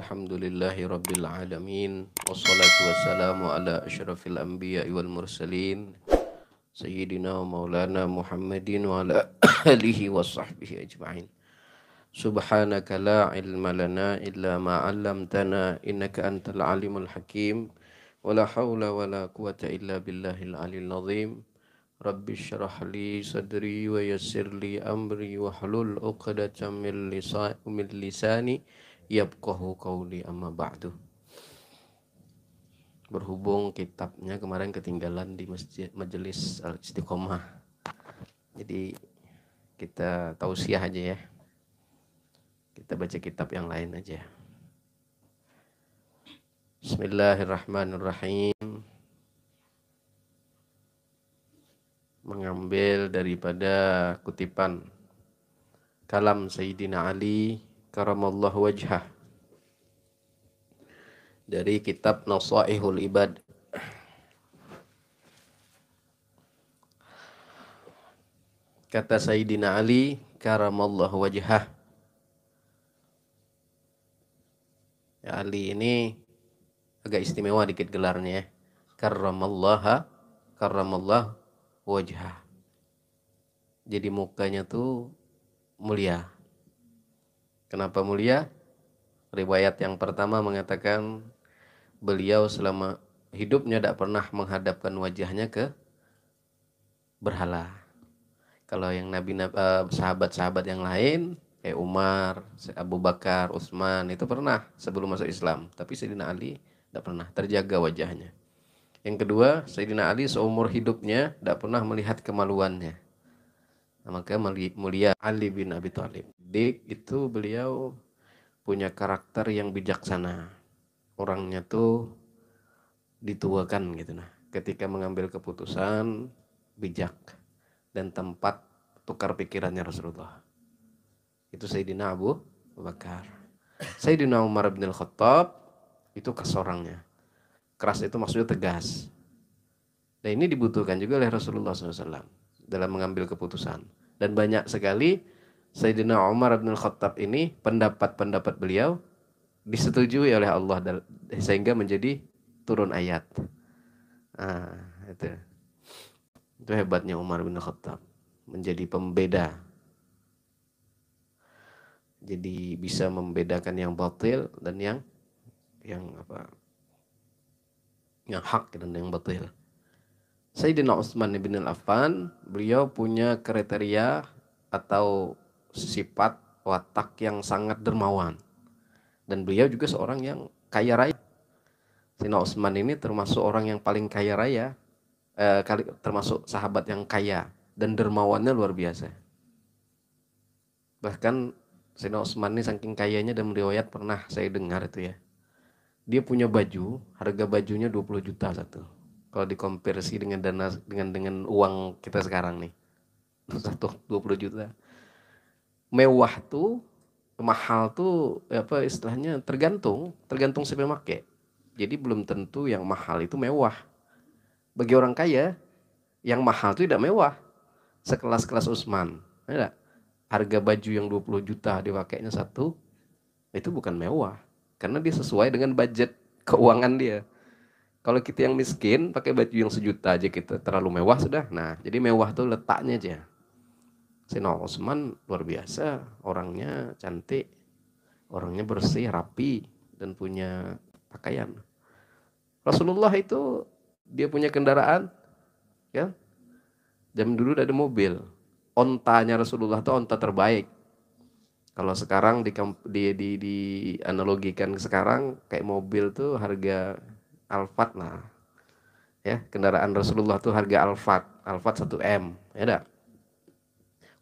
Alhamdulillahi Rabbil Alamin. Wassalatu wassalamu ala ashrafil anbiya wal mursalin Sayyidina wa maulana Muhammadin wa ala alihi wa sahbihi ajma'in. Subhanaka la ilma lana illa ma 'allamtana innaka antal alimul hakim. Wa la hawla wa la quwata illa billahil aliyil azim. Rabbi syrah li sadri wa yassir li amri wa hlul 'uqdatam min lisani yafqahu qawli amma ba'du. Berhubung kitabnya kemarin ketinggalan di masjid Majelis Al-Istiqomah, jadi kita tausiah aja ya, kita baca kitab yang lain aja. Bismillahirrahmanirrahim. Mengambil daripada kutipan kalam Sayyidina Ali karamallahu wajhah dari kitab Nasaihul Ibad. Kata Sayyidina Ali karamallahu wajhah. Ya, Ali ini agak istimewa dikit gelarnya ya. Karamallah wajhah. Jadi mukanya tuh mulia. Kenapa mulia? Riwayat yang pertama mengatakan beliau selama hidupnya tidak pernah menghadapkan wajahnya ke berhala. Kalau yang sahabat-sahabat yang lain, kayak Umar, Abu Bakar, Utsman, itu pernah sebelum masuk Islam. Tapi Sayyidina Ali tidak pernah, terjaga wajahnya. Yang kedua, Sayyidina Ali seumur hidupnya tidak pernah melihat kemaluannya. Maka mulia Ali bin Abi Thalib. Itu beliau punya karakter yang bijaksana. Orangnya tuh dituakan gitu nah. Ketika mengambil keputusan bijak dan tempat tukar pikirannya Rasulullah. Itu Sayyidina Abu Bakar. Sayyidina Umar bin Al-Khattab itu keras orangnya. Keras itu maksudnya tegas. Dan ini dibutuhkan juga oleh Rasulullah SAW dalam mengambil keputusan. Dan banyak sekali Sayyidina Umar bin Al-Khattab ini pendapat-pendapat beliau disetujui oleh Allah sehingga menjadi turun ayat. Itu hebatnya Umar bin Al-Khattab, menjadi pembeda. Jadi bisa membedakan yang batil dan yang hak dan yang batil. Sayyidina Utsman bin Affan, beliau punya kriteria atau sifat watak yang sangat dermawan. Dan beliau juga seorang yang kaya raya. Sayyidina Utsman ini termasuk orang yang paling kaya raya, termasuk sahabat yang kaya dan dermawannya luar biasa. Bahkan Sayyidina Utsman ini saking kayanya dan riwayat pernah saya dengar itu ya. Dia punya baju, harga bajunya 20 juta satu. Kalau dikonversi dengan uang kita sekarang nih. 20 juta. Mewah tuh, mahal tuh istilahnya tergantung siapa yang pakai. Jadi belum tentu yang mahal itu mewah. Bagi orang kaya, yang mahal itu tidak mewah. Sekelas-kelas Utsman. Ada harga baju yang 20 juta dipakainya satu, itu bukan mewah. Karena dia sesuai dengan budget keuangan dia. Kalau kita yang miskin pakai baju yang 1 juta aja kita terlalu mewah sudah. Nah, jadi mewah tuh letaknya aja. Sayyidina Utsman luar biasa, orangnya cantik, orangnya bersih, rapi dan punya pakaian. Rasulullah itu dia punya kendaraan, ya. Zaman dulu ada mobil. Ontanya Rasulullah itu onta terbaik. Kalau sekarang analogikan sekarang kayak mobil tuh harga Alphard lah. Ya, kendaraan Rasulullah tuh harga Alphard 1M, ya enggak?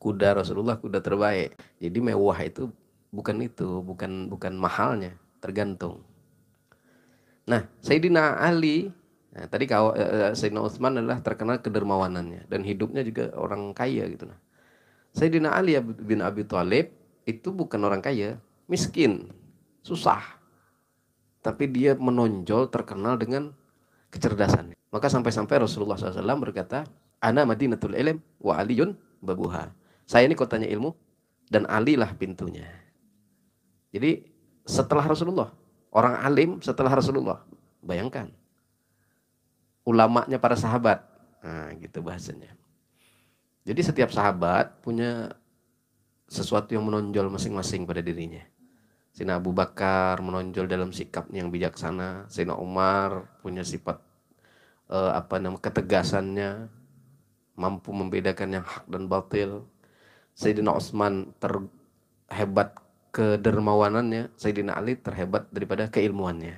Kuda Rasulullah kuda terbaik. Jadi mewah itu bukan mahalnya, tergantung. Nah, Sayyidina Ali, tadi Sayyidina Utsman adalah terkenal kedermawanannya dan hidupnya juga orang kaya gitu nah. Sayyidina Ali bin Abi Thalib itu bukan orang kaya, miskin, susah. Tapi dia menonjol terkenal dengan kecerdasannya. Maka sampai-sampai Rasulullah SAW berkata, Ana Madinatul Ilm wa Aliyun babuha. Saya ini kotanya ilmu dan Ali lah pintunya. Jadi setelah Rasulullah, Orang alim setelah Rasulullah. Bayangkan. Ulamanya para sahabat. Nah, gitu bahasanya. Jadi setiap sahabat punya sesuatu yang menonjol masing-masing pada dirinya. Sayyidina Abu Bakar menonjol dalam sikapnya yang bijaksana. Sayyidina Umar punya sifat ketegasannya, mampu membedakan yang hak dan batil. Sayyidina Utsman terhebat kedermawanannya, Sayyidina Ali terhebat daripada keilmuannya.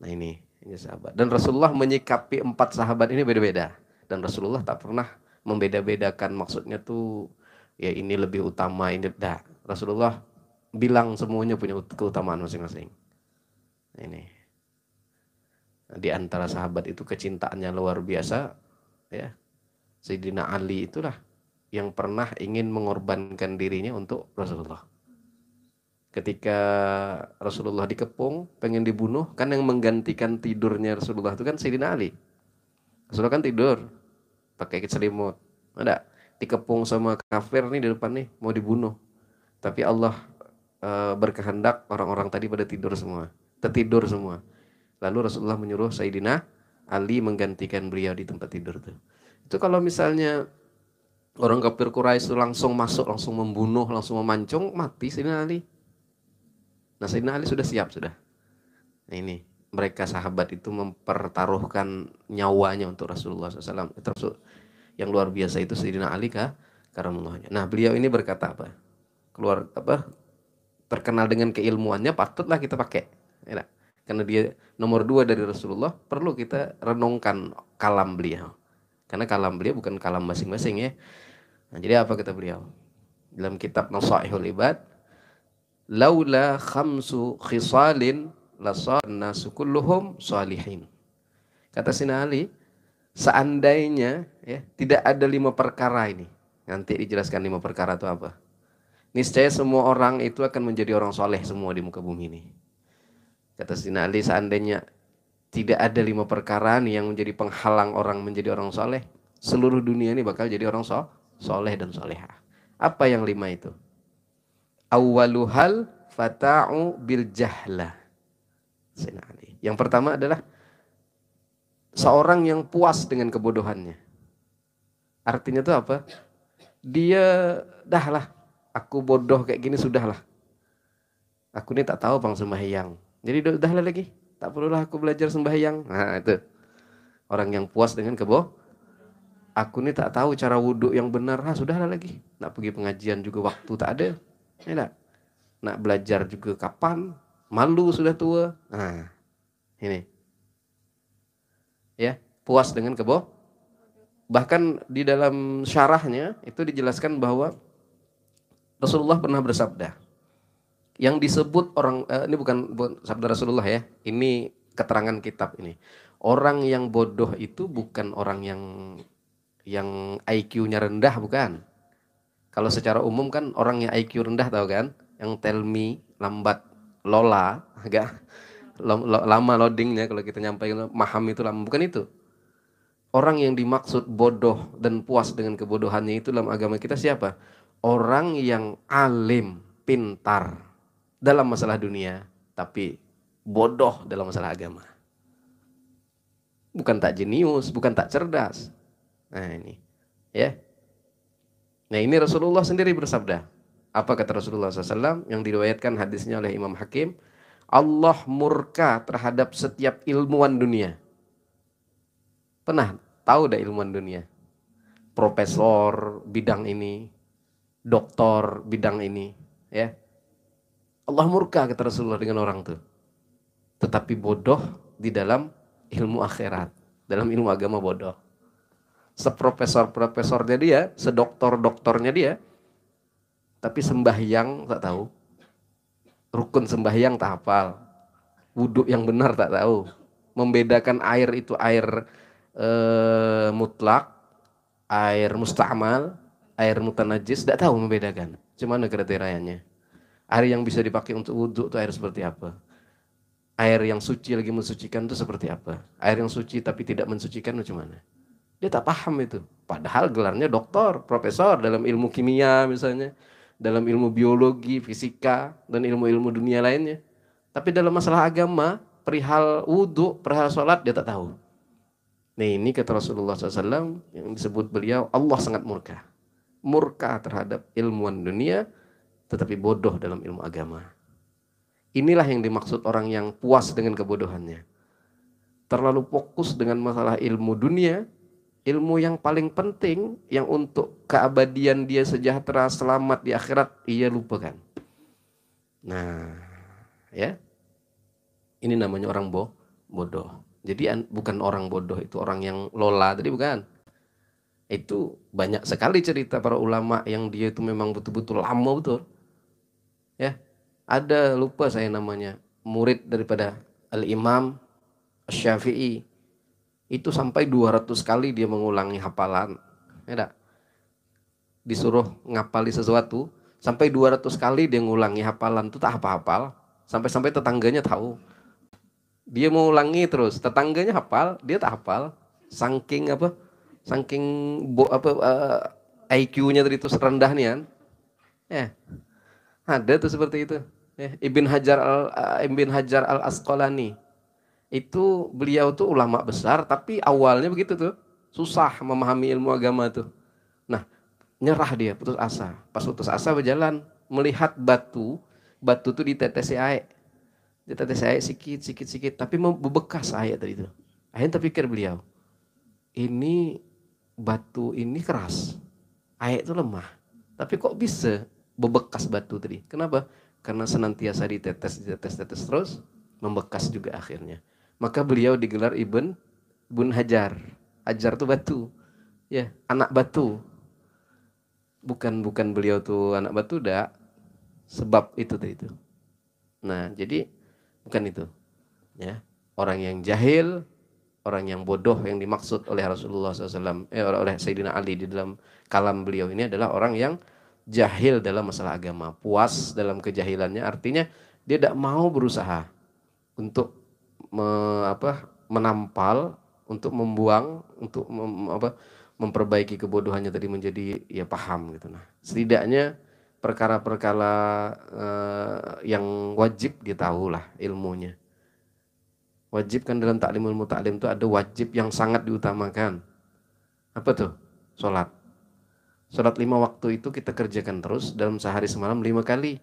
Nah ini sahabat. Dan Rasulullah menyikapi 4 sahabat ini beda-beda. Dan Rasulullah tak pernah membeda-bedakan, maksudnya tuh ya ini lebih utama, ini dah. Rasulullah bilang semuanya punya keutamaan masing-masing. Ini. Nah, di antara sahabat itu kecintaannya luar biasa, ya. Sayyidina Ali itulah yang pernah ingin mengorbankan dirinya untuk Rasulullah. Ketika Rasulullah dikepung, pengen dibunuh, kan yang menggantikan tidurnya Rasulullah itu kan Sayyidina Ali. Rasulullah kan tidur, pakai selimut. Ada, dikepung sama kafir nih di depan nih, mau dibunuh. Tapi Allah berkehendak orang-orang tadi pada tidur semua, tertidur semua. Lalu Rasulullah menyuruh Sayyidina Ali menggantikan beliau di tempat tidur itu. Itu kalau misalnya orang kafir Quraisy itu langsung masuk, langsung membunuh, langsung memancung, mati Sayyidina Ali. Nah Sayyidina Ali sudah siap sudah. Nah ini mereka sahabat itu mempertaruhkan nyawanya untuk Rasulullah SAW. Terus yang luar biasa itu Sayyidina Ali karamullahnya. Nah beliau ini berkata apa? Terkenal dengan keilmuannya, patutlah kita pakai. Ya, karena dia nomor 2 dari Rasulullah, perlu kita renungkan kalam beliau. Karena kalam beliau bukan kalam masing-masing ya. Nah, jadi apa kata beliau? Dalam kitab Nasaihul Ibad, laula khamsu khisalin lasarna sukulluhum salihin. Kata Sina Ali, seandainya ya tidak ada 5 perkara ini. Nanti dijelaskan 5 perkara itu apa. Niscaya semua orang itu akan menjadi orang soleh semua di muka bumi ini. Kata Sina Ali, seandainya tidak ada 5 perkara nih yang menjadi penghalang orang menjadi orang soleh, seluruh dunia ini bakal jadi orang soleh dan solehah. Apa yang 5 itu? Awwaluhal fata'u bil jahla. Yang pertama adalah seorang yang puas dengan kebodohannya. Artinya itu apa? Dia dahlah, aku bodoh kayak gini sudahlah. Aku ini tak tahu bang sembahyang. Jadi udahlah lagi, tak perlulah aku belajar sembahyang. Nah itu orang yang puas dengan aku ini tak tahu cara wudhu yang benar. Sudahlah lagi, nak pergi pengajian juga waktu tak ada. Ya, nak belajar juga kapan? Malu sudah tua. Nah, ini. Ya, puas dengan Bahkan di dalam syarahnya itu dijelaskan bahwa Rasulullah pernah bersabda. Yang disebut orang ini bukan sabda Rasulullah ya. Ini keterangan kitab ini. Orang yang bodoh itu bukan orang yang IQ-nya rendah, bukan. Kalau secara umum kan orang yang IQ rendah tahu kan? Yang tell me, lambat, lola, agak lama loadingnya kalau kita nyampaikan maham itu lama. Bukan itu. Orang yang dimaksud bodoh dan puas dengan kebodohannya itu dalam agama kita siapa? Orang yang alim, pintar dalam masalah dunia, tapi bodoh dalam masalah agama. Bukan tak jenius, bukan tak cerdas. Nah ini, ya. Nah ini Rasulullah sendiri bersabda. Apa kata Rasulullah SAW yang diriwayatkan hadisnya oleh Imam Hakim? Allah murka terhadap setiap ilmuwan dunia. Pernah tahu dah ilmuwan dunia? Profesor bidang ini, doktor bidang ini, ya. Allah murka kata Rasulullah dengan orang tuh. Tetapi bodoh di dalam ilmu akhirat, dalam ilmu agama bodoh. Seprofesor-profesornya dia, sedoktor-doktornya dia, tapi sembahyang tak tahu, rukun sembahyang tak hafal, wudhu yang benar tak tahu, membedakan air itu air mutlak, air musta'mal, air mutanajis, tak tahu membedakan. Cuma kriterianya. Air yang bisa dipakai untuk wudhu itu air seperti apa? Air yang suci lagi mensucikan itu seperti apa? Air yang suci tapi tidak mensucikan itu gimana? Dia tak paham itu. Padahal gelarnya doktor, profesor dalam ilmu kimia misalnya, dalam ilmu biologi, fisika, dan ilmu-ilmu dunia lainnya. Tapi dalam masalah agama, perihal wudhu, perihal sholat dia tak tahu. Nah ini kata Rasulullah SAW yang disebut beliau, Allah sangat murka. Murka terhadap ilmuwan dunia, tetapi bodoh dalam ilmu agama. Inilah yang dimaksud orang yang puas dengan kebodohannya. Terlalu fokus dengan masalah ilmu dunia, ilmu yang paling penting, yang untuk keabadian dia sejahtera, selamat di akhirat, ia lupakan. Nah, ya, ini namanya orang bodoh. Jadi bukan orang bodoh, itu orang yang lola tadi bukan. Itu banyak sekali cerita para ulama yang dia itu memang betul-betul lama betul. Ya, ada lupa saya namanya, murid daripada Al-Imam Syafi'i. Itu sampai 200 kali dia mengulangi hafalan. Ya, disuruh ngapali sesuatu, sampai 200 kali dia ngulangi hafalan itu tak hafal-hafal. Sampai-sampai tetangganya tahu. Dia mau ulangi terus, tetangganya hafal, dia tak hafal. Saking IQ-nya tadi itu rendah nih kan. Ada tuh seperti itu. Ibn Hajar al-Asqalani. Itu beliau tuh ulama besar, tapi awalnya begitu tuh. Susah memahami ilmu agama tuh. Nah, nyerah dia, putus asa. Pas putus asa berjalan, melihat batu tuh ditetesi air. Ditetesi air sikit, tapi membekas air tadi itu. Akhirnya terpikir beliau, ini batu ini keras, air itu lemah. Tapi kok bisa bebekas batu tadi? Kenapa? Karena senantiasa ditetes terus, membekas juga akhirnya. Maka beliau digelar Ibn Hajar. Hajar itu batu, ya, anak batu. Bukan beliau tuh anak batu, dah. Sebab itu tadi itu. Nah, jadi bukan itu. Ya, orang yang jahil, orang yang bodoh yang dimaksud oleh Rasulullah SAW, oleh Sayyidina Ali di dalam kalam beliau ini adalah orang yang jahil dalam masalah agama, puas dalam kejahilannya. Artinya dia tidak mau berusaha untuk menampal, untuk membuang, untuk memperbaiki kebodohannya tadi menjadi ya paham gitu. Nah, setidaknya perkara-perkara yang wajib dia tahulah ilmunya. Wajib kan dalam taklimul muta'alim itu ada wajib yang sangat diutamakan. Apa tuh? Sholat. Sholat 5 waktu itu kita kerjakan terus dalam sehari semalam 5 kali.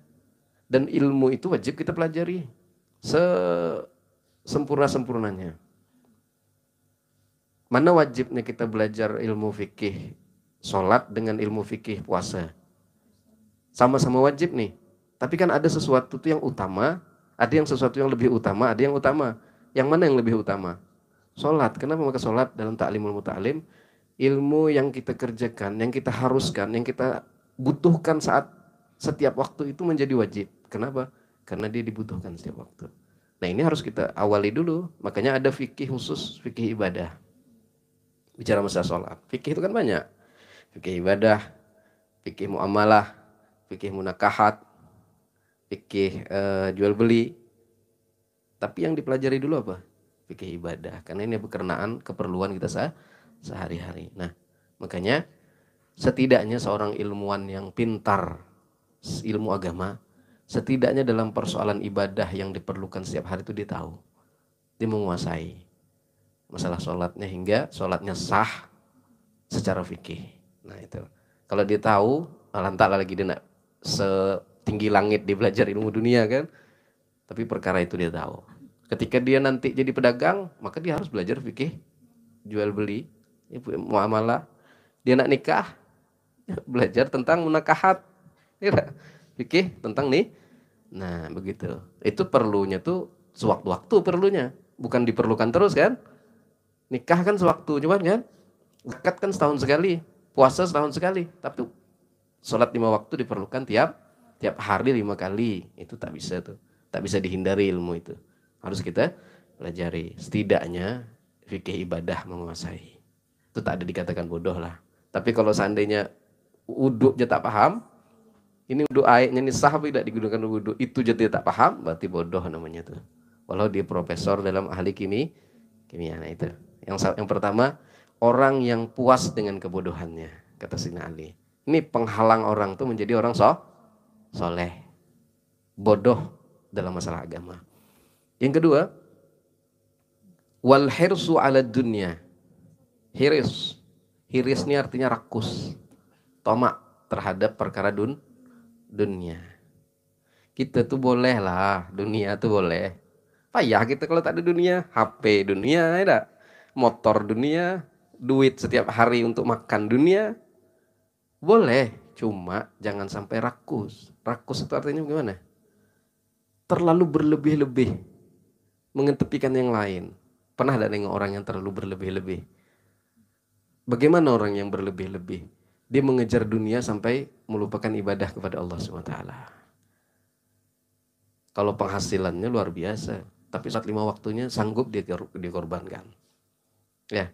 Dan ilmu itu wajib kita pelajari sempurna-sempurnanya. Mana wajibnya kita belajar ilmu fikih sholat dengan ilmu fikih puasa? Sama-sama wajib nih. Tapi kan ada sesuatu tuh yang utama, ada yang sesuatu yang lebih utama, ada yang utama. Yang mana yang lebih utama? Sholat. Kenapa maka sholat dalam ta'limul muta'alim? Ilmu yang kita kerjakan, yang kita haruskan, yang kita butuhkan saat setiap waktu itu menjadi wajib. Kenapa? Karena dia dibutuhkan setiap waktu. Nah ini harus kita awali dulu. Makanya ada fikih khusus, fikih ibadah. Bicara masalah sholat. Fikih itu kan banyak. Fikih ibadah, fikih muamalah, fikih munakahat, fikih jual beli. Tapi yang dipelajari dulu apa? Fikih ibadah. Karena ini berkenaan keperluan kita sehari-hari. Nah, makanya setidaknya seorang ilmuwan yang pintar ilmu agama, setidaknya dalam persoalan ibadah yang diperlukan setiap hari itu dia tahu. Dia menguasai masalah sholatnya hingga sholatnya sah secara fikih. Nah itu. Kalau dia tahu, lantaklah lagi dia nak setinggi langit dia belajar ilmu dunia kan. Tapi perkara itu dia tahu. Ketika dia nanti jadi pedagang, maka dia harus belajar fikih jual beli, muamalah. Dia nak nikah, belajar tentang munakahat. Fikih tentang nih. Nah, begitu. Itu perlunya tuh sewaktu-waktu perlunya, bukan diperlukan terus kan? Nikah kan sewaktu cuman kan? Zakat kan setahun sekali, puasa setahun sekali, tapi sholat 5 waktu diperlukan tiap hari 5 kali. Itu tak bisa tuh. Tak bisa dihindari ilmu itu. Harus kita pelajari. Setidaknya fikih ibadah menguasai. Itu tak ada dikatakan bodoh lah. Tapi kalau seandainya wudhu aja tak paham, ini wudhu airnya ini sah tidak digunakan wudhu, itu aja dia tak paham, berarti bodoh namanya tuh. Walau dia profesor dalam ahli kimia. Nah itu. Yang pertama, orang yang puas dengan kebodohannya, kata Sayyidina Ali. Ini penghalang orang tuh menjadi orang soleh. Bodoh dalam masalah agama. Yang kedua, wal hirsu 'ala dunya. Hiris. Hiris ini artinya rakus, tomak terhadap perkara dunia. Kita tuh boleh lah, dunia tuh boleh. Payah kita kalau tak ada dunia, HP dunia, ada motor dunia, duit setiap hari untuk makan dunia, boleh. Cuma jangan sampai rakus. Rakus itu artinya gimana? Terlalu berlebih-lebih, mengetepikan yang lain. Pernah ada nengok orang yang terlalu berlebih-lebih? Bagaimana orang yang berlebih-lebih? Dia mengejar dunia sampai melupakan ibadah kepada Allah SWT. Kalau penghasilannya luar biasa, tapi saat 5 waktunya sanggup dia dikorbankan. Ya,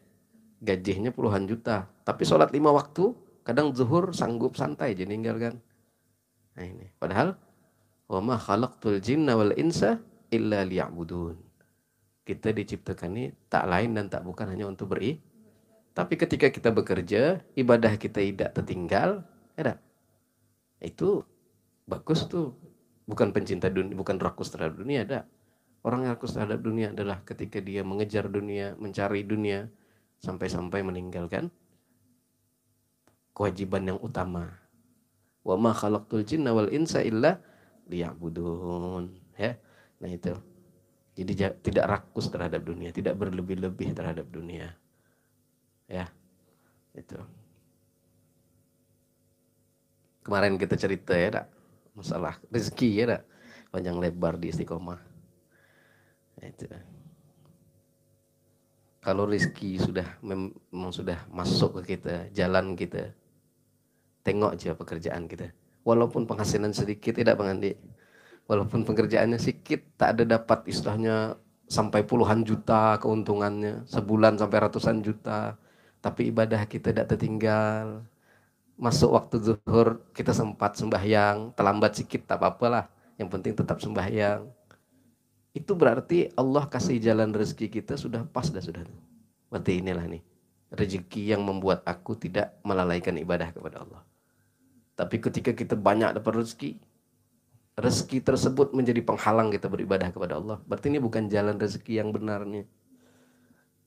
gajinya puluhan juta, tapi sholat 5 waktu, kadang zuhur sanggup santai aja ninggalkan. Nah ini, padahal wa ma khalaqtul jinna wal insa illa liya'budun. Kita diciptakan ini tak lain dan tak bukan hanya untuk beribadah. Tapi ketika kita bekerja, ibadah kita tidak tertinggal, ya, itu bagus tuh. Bukan pencinta dunia, bukan rakus terhadap dunia, ada. Orang yang rakus terhadap dunia adalah ketika dia mengejar dunia, mencari dunia, sampai-sampai meninggalkan kewajiban yang utama. Wa ma khalaqtul jinna wal insa illa liya'budun. Ya. Nah itu. Jadi tidak rakus terhadap dunia, tidak berlebih-lebih terhadap dunia. Ya. Itu. Kemarin kita cerita ya, masalah rezeki ya, panjang lebar di Istiqomah. Itu. Kalau rezeki sudah memang sudah masuk ke kita, jalan kita, tengok aja pekerjaan kita. Walaupun penghasilan sedikit, tidak Bang Andi. Walaupun pekerjaannya sedikit, tak ada dapat istilahnya sampai puluhan juta keuntungannya, sebulan sampai ratusan juta. Tapi ibadah kita tidak tertinggal. Masuk waktu zuhur kita sempat sembahyang, terlambat sedikit tak apa-apalah. Yang penting tetap sembahyang. Itu berarti Allah kasih jalan rezeki kita sudah pas dah sudah. Berarti inilah nih rezeki yang membuat aku tidak melalaikan ibadah kepada Allah. Tapi ketika kita banyak dapat rezeki, rezeki tersebut menjadi penghalang kita beribadah kepada Allah. Berarti ini bukan jalan rezeki yang benar nih.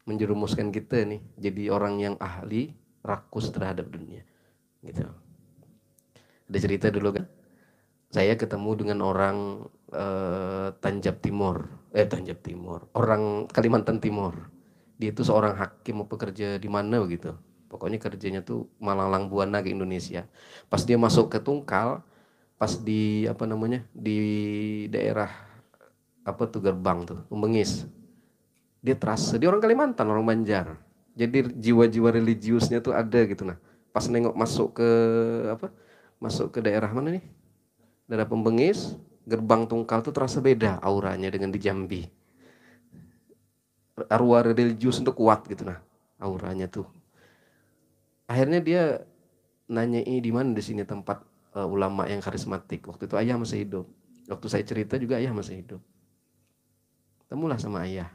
Menjerumuskan kita nih jadi orang yang ahli rakus terhadap dunia. Gitu. Ada cerita dulu kan, saya ketemu dengan orang Tanjab Timur, orang Kalimantan Timur. Dia itu seorang hakim, mau pekerja di mana begitu. Pokoknya kerjanya tuh Malang Buana ke Indonesia. Pas dia masuk ke Tungkal, pas di apa namanya di daerah apa tuh gerbang tuh, Umbengis. Dia terasa dia orang Kalimantan, orang Banjar. Jadi jiwa-jiwa religiusnya tuh ada gitu nah. Pas nengok masuk ke apa? Masuk ke daerah mana nih? Daerah Pembengis, gerbang Tungkal tuh terasa beda auranya dengan di Jambi. Arwah religius itu kuat gitu nah, auranya tuh. Akhirnya dia nanyai di mana di sini tempat ulama yang karismatik. Waktu itu ayah masih hidup. Waktu saya cerita juga ayah masih hidup. Temulah sama ayah.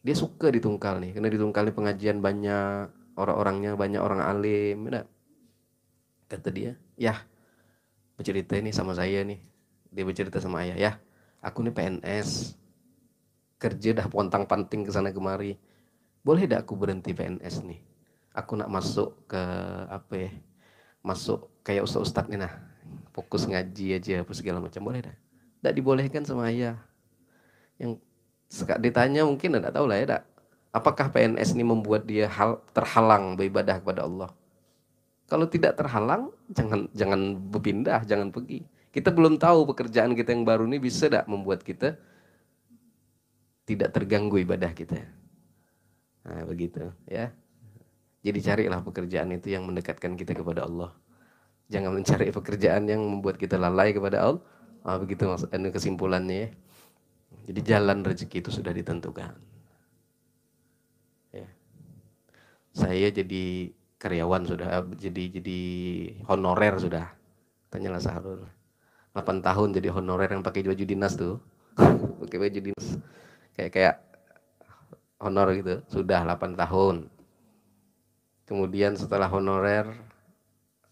Dia suka di Tungkal nih, karena di Tungkal ini pengajian banyak, orang-orangnya banyak orang alim, ya. Kata dia, ya bercerita ini sama saya nih. Dia bercerita sama ayah, ya aku nih PNS, kerja dah pontang-panting ke sana kemari. Boleh dah aku berhenti PNS nih? Aku nak masuk ke apa ya? Masuk kayak ustaz-ustaz nih nah, fokus ngaji aja apa segala macam, boleh dah? Tak dibolehkan sama ayah. Yang ditanya mungkin enggak tahu lah ya, dak. Apakah PNS ini membuat dia terhalang beribadah kepada Allah? Kalau tidak terhalang, jangan berpindah, jangan pergi. Kita belum tahu pekerjaan kita yang baru ini bisa tidak membuat kita tidak terganggu ibadah kita. Nah, begitu ya. Jadi carilah pekerjaan itu yang mendekatkan kita kepada Allah. Jangan mencari pekerjaan yang membuat kita lalai kepada Allah. Begitu maksudnya kesimpulannya ya. Jadi jalan rezeki itu sudah ditentukan. Ya. Saya jadi karyawan sudah, jadi honorer sudah. Tanyalah Sahrul. 8 tahun jadi honorer yang pakai baju dinas tuh. Pakai baju dinas. Kayak honor gitu. Sudah 8 tahun. Kemudian setelah honorer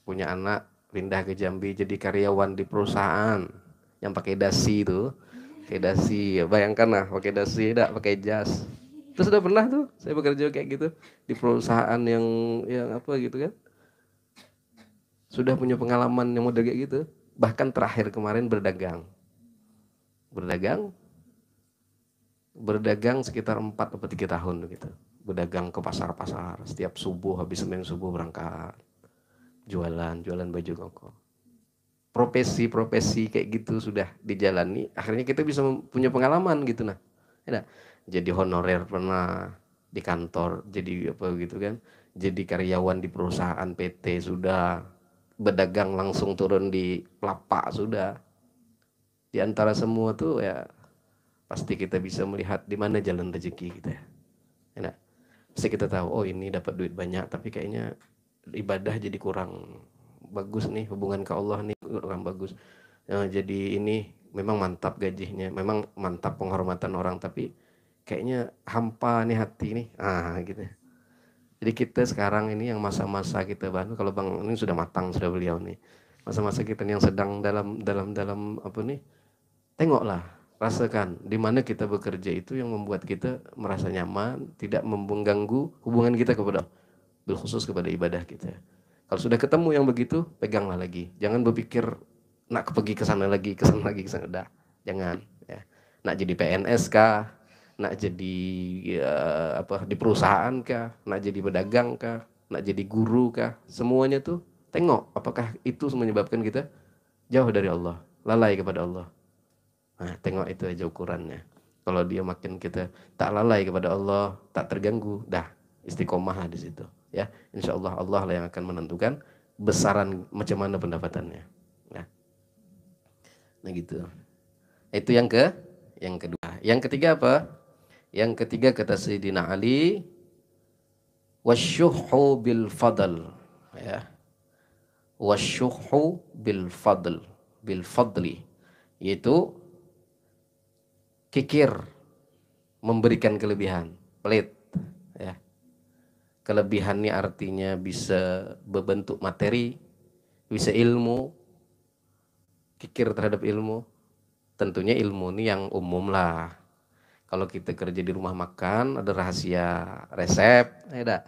punya anak, pindah ke Jambi jadi karyawan di perusahaan yang pakai dasi itu. pakai dasi, bayangkan lah pakai dasi, tidak pakai jas. Itu sudah pernah tuh saya bekerja kayak gitu di perusahaan yang apa gitu kan. Sudah punya pengalaman yang model kayak gitu. Bahkan terakhir kemarin berdagang. Berdagang sekitar 4 atau 3 tahun gitu. Berdagang ke pasar-pasar, setiap subuh habis Senin subuh berangkat. Jualan baju koko. Profesi kayak gitu sudah dijalani, akhirnya kita bisa punya pengalaman gitu nah. Ya, jadi honorer pernah di kantor, jadi apa gitu kan. Jadi karyawan di perusahaan PT sudah, berdagang langsung turun di pelapak sudah. Di antara semua tuh ya pasti kita bisa melihat di mana jalan rezeki kita. Ya, pasti kita tahu, oh ini dapat duit banyak, tapi kayaknya ibadah jadi kurang bagus nih, hubungan ke Allah nih kurang bagus. Jadi ini memang mantap gajinya, memang mantap penghormatan orang, tapi kayaknya hampa nih hati nih, gitu. Jadi kita sekarang ini yang masa-masa kita baru, kalau bang ini sudah matang sudah beliau nih, masa-masa kita yang sedang dalam apa nih, tengoklah, rasakan di mana kita bekerja itu yang membuat kita merasa nyaman, tidak mengganggu hubungan kita kepada, berkhusus kepada ibadah kita. Kalau sudah ketemu yang begitu, peganglah lagi. Jangan berpikir nak pergi ke sana lagi, ke sana lagi, ke sana. Dah, jangan. Ya. Nak jadi PNS kah? Nak jadi apa di perusahaan kah? Nak jadi pedagang kah? Nak jadi guru kah? Semuanya tuh tengok apakah itu menyebabkan kita jauh dari Allah, lalai kepada Allah. Nah, tengok itu aja ukurannya. Kalau dia makin kita tak lalai kepada Allah, tak terganggu, dah istiqomah di situ. Ya, insya Allah Allah lah yang akan menentukan besaran macam mana pendapatannya. Nah gitu. Itu yang kedua. Yang ketiga apa? Yang ketiga kata Sayyidina Ali, wasyuhu bil fadl. Ya. Wasyuhu bil fadl, bil fadli. Yaitu kikir, memberikan kelebihan, pelit. Ya. Kelebihan ini artinya bisa berbentuk materi, bisa ilmu, kikir terhadap ilmu. Tentunya ilmu ini yang umum lah. Kalau kita kerja di rumah makan, ada rahasia resep, ya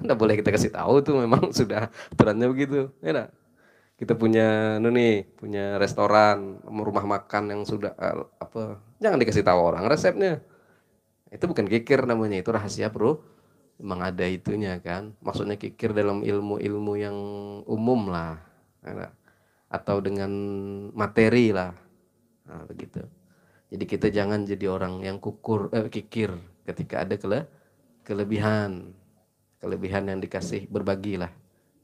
enggak boleh kita kasih tahu tuh, memang sudah aturannya begitu, ya kita punya punya restoran, rumah makan yang sudah apa, jangan dikasih tahu orang resepnya. Itu bukan kikir namanya, itu rahasia, bro. Memang ada itunya kan. Maksudnya kikir dalam ilmu-ilmu yang umum lah. Ya, atau dengan materi lah. Nah, begitu. Jadi kita jangan jadi orang yang kikir ketika ada kelebihan. Kelebihan yang dikasih, berbagilah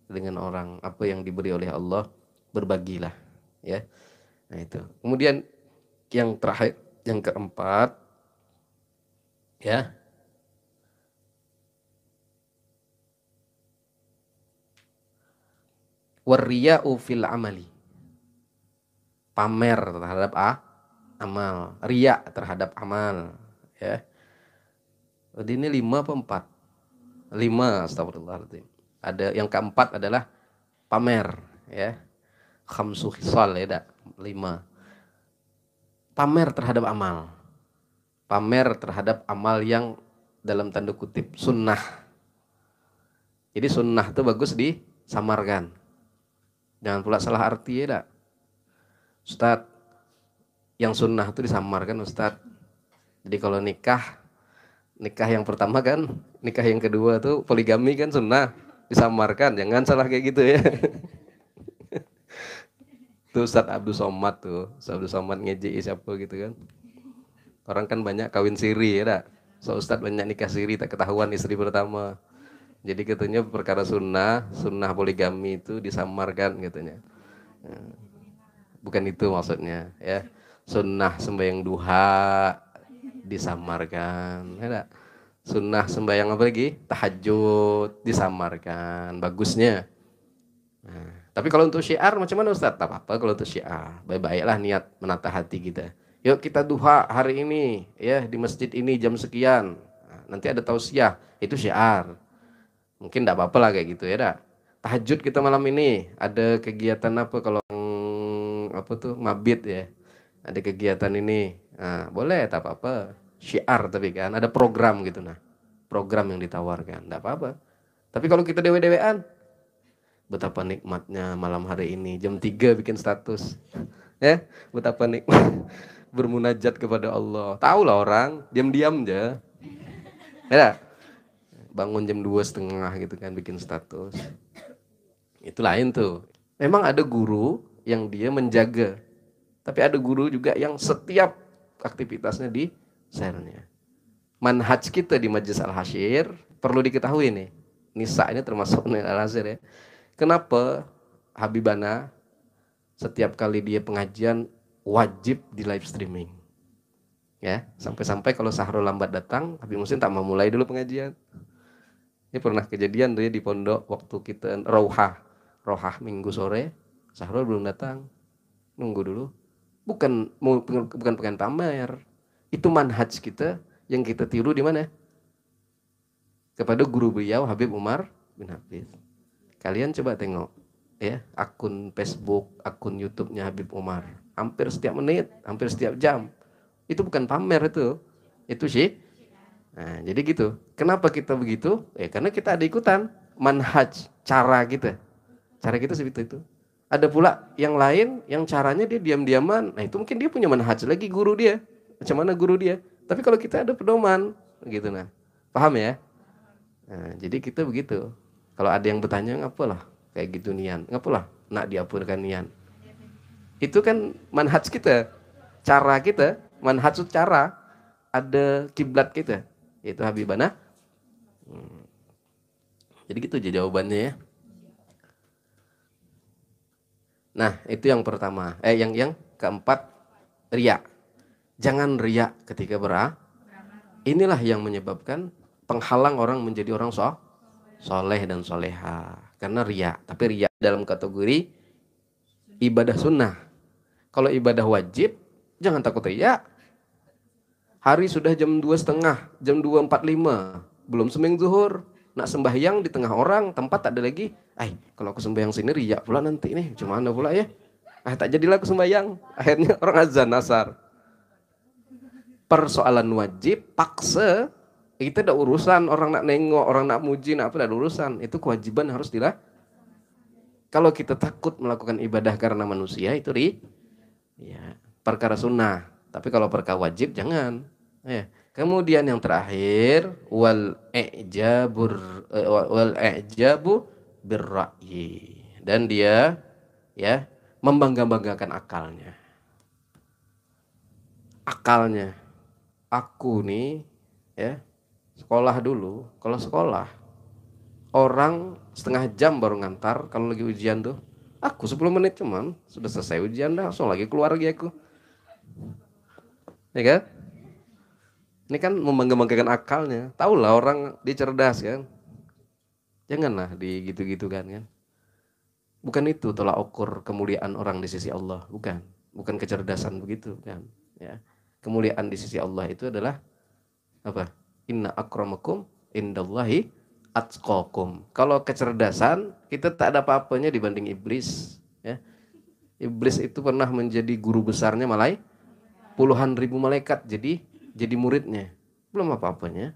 dengan orang. Apa yang diberi oleh Allah, berbagilah. Ya. Nah itu. Kemudian yang terakhir, yang keempat, ya. Warriya'u fil amali. Pamer terhadap amal, riya terhadap amal, ya. Jadi ini 5 apa 4? 5, astagfirullahaladzim. Ada yang keempat adalah pamer, ya. Khamsu khisal, ya, 5. Pamer terhadap amal. Pamer terhadap amal yang dalam tanda kutip sunnah. Jadi sunnah itu bagus disamarkan. Jangan pula salah arti, ya, Ustadz, yang sunnah itu disamarkan, Ustadz. Jadi kalau nikah yang pertama kan, nikah yang kedua tuh poligami kan sunnah, disamarkan. Jangan salah kayak gitu ya. Tuh Ustadz Abdul Somad tuh, Ustadz Abdul Somad ngejek siapa gitu kan. Orang kan banyak kawin siri, ya dak. So Ustadz banyak nikah siri, tak ketahuan istri pertama. Jadi katanya perkara sunnah poligami itu disamarkan katanya. Bukan itu maksudnya, ya. Sunnah sembahyang duha disamarkan, ya dak. Sunnah sembahyang apa lagi? Tahajud disamarkan, bagusnya. Nah, tapi kalau untuk syiar macam mana Ustaz? Tak apa-apa kalau untuk syiar. Baik-baiklah niat menata hati kita. Yuk kita duha hari ini ya di masjid ini jam sekian. Nah, nanti ada tausiah, itu syiar. Mungkin enggak apa-apa lah kayak gitu ya dah. Tahajud kita malam ini ada kegiatan apa kalau apa tuh mabit ya. ada kegiatan ini, nah, boleh tak apa-apa, syiar tapi kan ada program gitu, nah program yang ditawarkan enggak apa-apa. Tapi kalau kita dewe-dewean, betapa nikmatnya malam hari ini jam 3 bikin status, ya betapa nikmat bermunajat kepada Allah. Tahu lah orang diam-diam aja, ya bangun jam 2:30 gitu kan bikin status, itu lain tuh. Memang ada guru yang dia menjaga, tapi ada guru juga yang setiap aktivitasnya di share-nya. Manhaj kita di Majelis Al-Hasyir perlu diketahui nih. Nisa ini termasuk Al-Hasyir ya. Kenapa Habibana setiap kali dia pengajian wajib di live streaming? Ya, sampai-sampai kalau Sahrul lambat datang, Habib Muhsin tak mau mulai dulu pengajian. Ini pernah kejadian dia di pondok waktu kita Rohah Minggu sore, Sahrul belum datang. Nunggu dulu. Bukan pengen pamer. Itu manhaj kita yang kita tiru di mana? Kepada guru beliau Habib Umar bin Habib. Kalian coba tengok ya, akun Facebook, akun YouTube-nya Habib Umar. Hampir setiap menit, hampir setiap jam. Itu bukan pamer itu. Itu sih. Nah, jadi gitu. Kenapa kita begitu? Karena kita ada ikutan manhaj, cara kita. Cara kita seperti itu. Ada pula yang lain yang caranya dia diam-diaman. Nah, itu mungkin dia punya manhaj lagi guru dia. Macam mana guru dia? Tapi kalau kita ada pedoman gitu nah. Paham ya? Nah, jadi kita begitu. Kalau ada yang bertanya ngapalah kayak gitu nian? Ngapalah nak diapurkan nian? Itu kan manhaj kita. Cara kita, manhaj cara ada kiblat kita. Itu Habibana. Jadi gitu aja jawabannya ya. Nah, itu yang pertama. Yang keempat, riya. Jangan riya ketika beramal. Inilah yang menyebabkan penghalang orang menjadi orang soleh dan soleha. Karena riya. Tapi riya dalam kategori ibadah sunnah. Kalau ibadah wajib, jangan takut riya. Hari sudah jam 2:30, jam 2:45, belum sembahyang zuhur. Nak sembahyang di tengah orang, tempat tak ada lagi. Kalau aku sembahyang sini riya pula nanti nih, gimana pula ya? Tak jadilah aku sembahyang. Akhirnya orang azan asar. Persoalan wajib, paksa, kita ada urusan, orang nak nengok, orang nak muji, nak apa, ada urusan. Itu kewajiban harus dilakukan. Kalau kita takut melakukan ibadah karena manusia, itu perkara sunnah. Tapi kalau perkara wajib, jangan. Kemudian yang terakhir, wal i'jabu birra'yi. Dan dia membangga-banggakan akalnya. Akalnya. Aku nih sekolah dulu, kalau sekolah orang setengah jam baru ngantar kalau lagi ujian tuh. Aku 10 menit cuman sudah selesai ujian dah, langsung lagi keluar lagi aku. Ya kan? Ini kan membangga-banggakan akalnya. Tahu lah orang dia cerdas kan. Janganlah di gitu-gitu kan. Bukan itu tolak ukur kemuliaan orang di sisi Allah, bukan. Bukan kecerdasan begitu kan, ya. Kemuliaan di sisi Allah itu adalah apa? Inna akramakum indallahi atqakum. Kalau kecerdasan kita tak ada apa-apanya dibanding iblis, ya. Iblis itu pernah menjadi guru besarnya puluhan ribu malaikat jadi muridnya. Belum apa-apanya.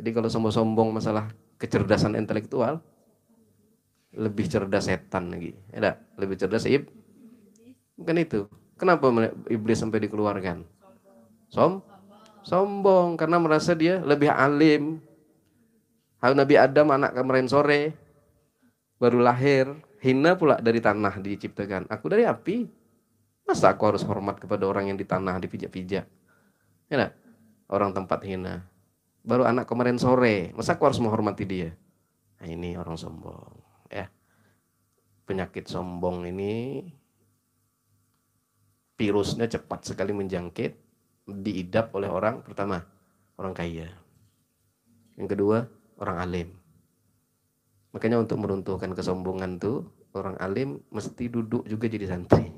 Jadi kalau sombong-sombong masalah kecerdasan intelektual, lebih cerdas setan lagi. Lebih cerdas bukan itu. Kenapa iblis sampai dikeluarkan? Sombong karena merasa dia lebih alim. Nabi Adam anak kemarin sore baru lahir, hina pula dari tanah diciptakan. Aku dari api. Masa aku harus hormat kepada orang yang di tanah dipijak-pijak? Ya, orang tempat hina. Baru anak kemarin sore, masa aku harus menghormati dia? Nah, ini orang sombong, ya. Penyakit sombong ini virusnya cepat sekali menjangkit, diidap oleh orang pertama, orang kaya. Yang kedua, orang alim. Makanya untuk meruntuhkan kesombongan tuh, orang alim mesti duduk juga jadi santri.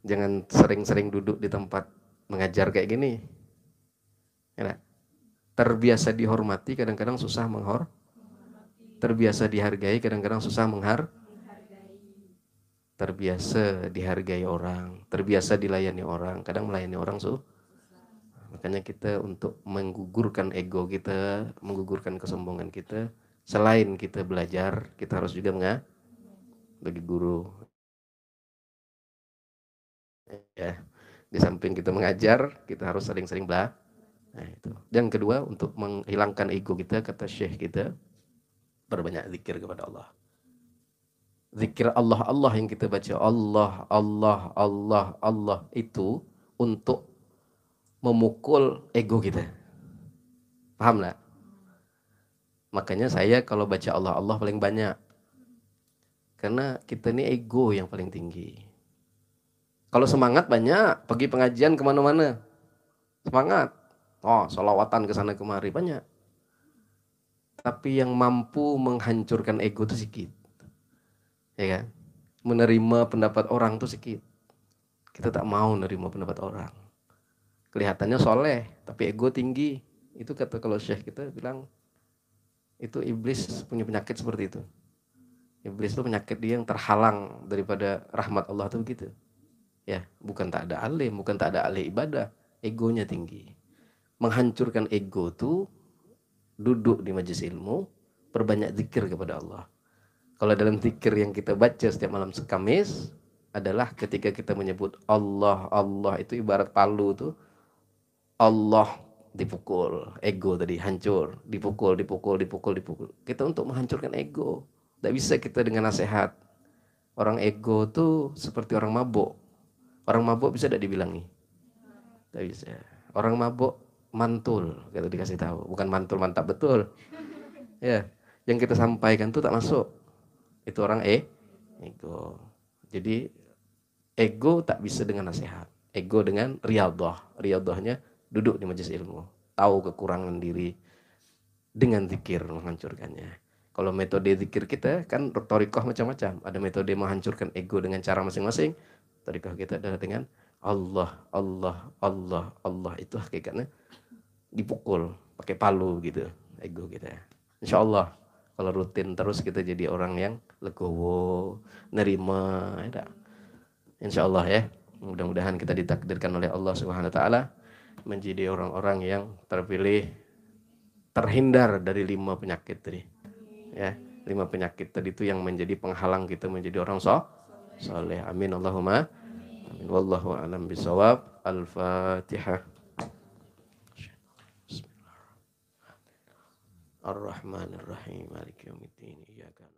Jangan sering-sering duduk di tempat mengajar kayak gini. Ya, terbiasa dihormati, kadang-kadang susah terbiasa dihargai, kadang-kadang susah terbiasa dihargai orang, terbiasa dilayani orang. Kadang melayani orang makanya kita untuk menggugurkan ego kita, menggugurkan kesombongan kita, selain kita belajar, kita harus juga bagi guru. Ya, di samping kita mengajar, kita harus sering-sering belajar. Nah, itu. Dan kedua, untuk menghilangkan ego kita, kata Syekh kita, berbanyak zikir kepada Allah. Zikir Allah, Allah yang kita baca, Allah, Allah, Allah, Allah, itu untuk memukul ego kita. Paham nggak? Makanya saya kalau baca Allah, Allah paling banyak. Karena kita ini ego yang paling tinggi. Kalau semangat banyak, pergi pengajian kemana-mana. Semangat. Oh, sholawatan ke sana kemari banyak. Tapi yang mampu menghancurkan ego itu sedikit. Ya kan? Menerima pendapat orang itu sedikit. Kita tak mau menerima pendapat orang. Kelihatannya soleh, tapi ego tinggi. Itu kata kalau Syekh kita bilang, itu iblis punya penyakit seperti itu. Iblis itu penyakit dia yang terhalang daripada rahmat Allah itu begitu. Ya, bukan tak ada alim, bukan tak ada ahli ibadah, egonya tinggi. Menghancurkan ego itu duduk di majelis ilmu, perbanyak zikir kepada Allah. Kalau dalam zikir yang kita baca setiap malam Kamis adalah ketika kita menyebut Allah, Allah itu ibarat palu tuh. Allah dipukul, ego tadi hancur, dipukul, dipukul, dipukul, dipukul. Kita untuk menghancurkan ego. Tidak bisa kita dengan nasihat. Orang ego tuh seperti orang mabuk. Orang mabuk bisa tidak dibilangi? Tidak bisa. Orang mabuk mantul, kita dikasih tahu. Bukan mantul mantap betul. Ya, yang kita sampaikan tuh tak masuk. Itu orang ego. Jadi ego tak bisa dengan nasihat. Ego dengan riyadhah. Riyadhahnya duduk di majelis ilmu. Tahu kekurangan diri. Dengan zikir menghancurkannya. Kalau metode zikir kita kan thariqah macam-macam. Ada metode menghancurkan ego dengan cara masing-masing. Thariqah kita adalah dengan Allah, Allah, Allah, Allah. Itu hakikatnya dipukul pakai palu gitu ego kita. Insya Allah kalau rutin terus kita jadi orang yang legowo, nerima. Ya, insya Allah ya. Mudah-mudahan kita ditakdirkan oleh Allah Subhanahu Wa Taala menjadi orang-orang yang terpilih, terhindar dari 5 penyakit tadi. Ya, 5 penyakit tadi itu yang menjadi penghalang kita menjadi orang soleh. Amin Allahumma. Amin. Wallahu a'lam bishawab. Al-Fatihah. Ar-Rahmanir Rahim. Maliki yaumiddin. Iyyaka